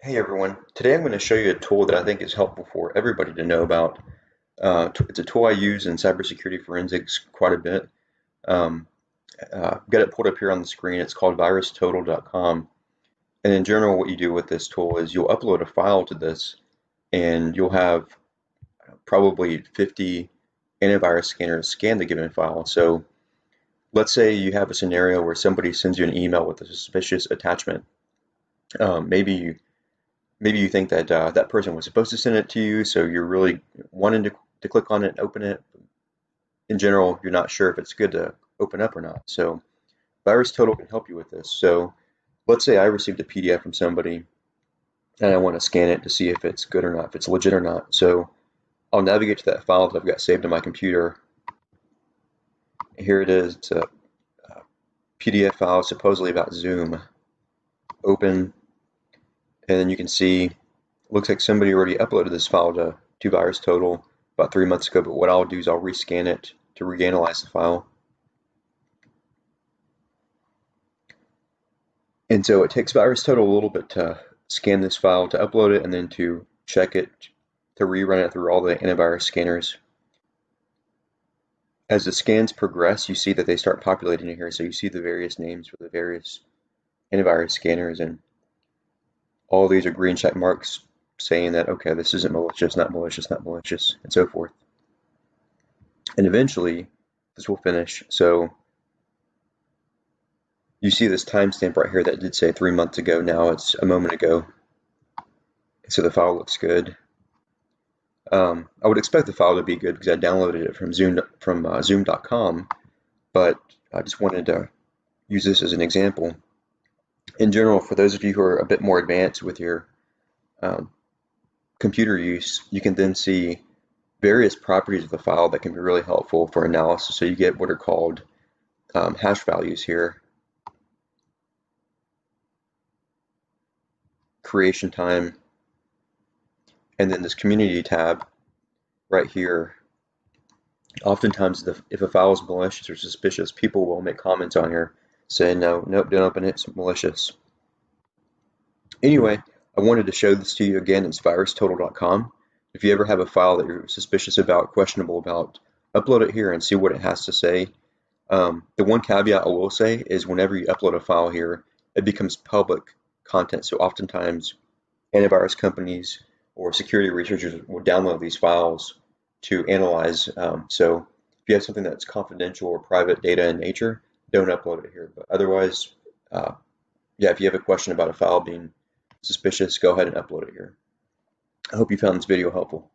Hey everyone, today I'm going to show you a tool that I think is helpful for everybody to know about. It's a tool I use in cybersecurity forensics quite a bit. Um, I've got it pulled up here on the screen. It's called VirusTotal.com. And in general, what you do with this tool is you'll upload a file to this, and you'll have probably 50 antivirus scanners scan the given file. So let's say you have a scenario where somebody sends you an email with a suspicious attachment. Maybe you think that that person was supposed to send it to you, so you're really wanting to click on it and open it. In general, you're not sure if it's good to open up or not. So VirusTotal can help you with this. So let's say I received a PDF from somebody and I want to scan it to see if it's good or not, if it's legit or not. So I'll navigate to that file that I've got saved on my computer. Here it is. It's a PDF file supposedly about Zoom. Open, and then you can see looks like somebody already uploaded this file to VirusTotal about 3 months ago, but what I'll do is I'll rescan it to reanalyze the file. And so it takes VirusTotal a little bit to scan this file, to upload it, and then to check it, to rerun it through all the antivirus scanners. As the scans progress, you see that they start populating in here, so you see the various names for the various antivirus scanners, and all these are green check marks saying that, okay, this isn't malicious, not malicious, not malicious, and so forth. And eventually, this will finish. So you see this timestamp right here that did say 3 months ago. Now it's a moment ago. So the file looks good. I would expect the file to be good because I downloaded it from Zoom.com, but I just wanted to use this as an example. In general, for those of you who are a bit more advanced with your computer use, you can then see various properties of the file that can be really helpful for analysis. So you get what are called hash values here, creation time, and then this community tab right here. Oftentimes, if a file is malicious or suspicious, people will make comments on here saying, no, nope, don't open it, it's malicious. Anyway, I wanted to show this to you again. It's VirusTotal.com. If you ever have a file that you're suspicious about, questionable about, upload it here and see what it has to say. The one caveat I will say is whenever you upload a file here, it becomes public content. So oftentimes, antivirus companies or security researchers will download these files to analyze. So if you have something that's confidential or private data in nature, don't upload it here. But otherwise, yeah, if you have a question about a file being suspicious, go ahead and upload it here. I hope you found this video helpful.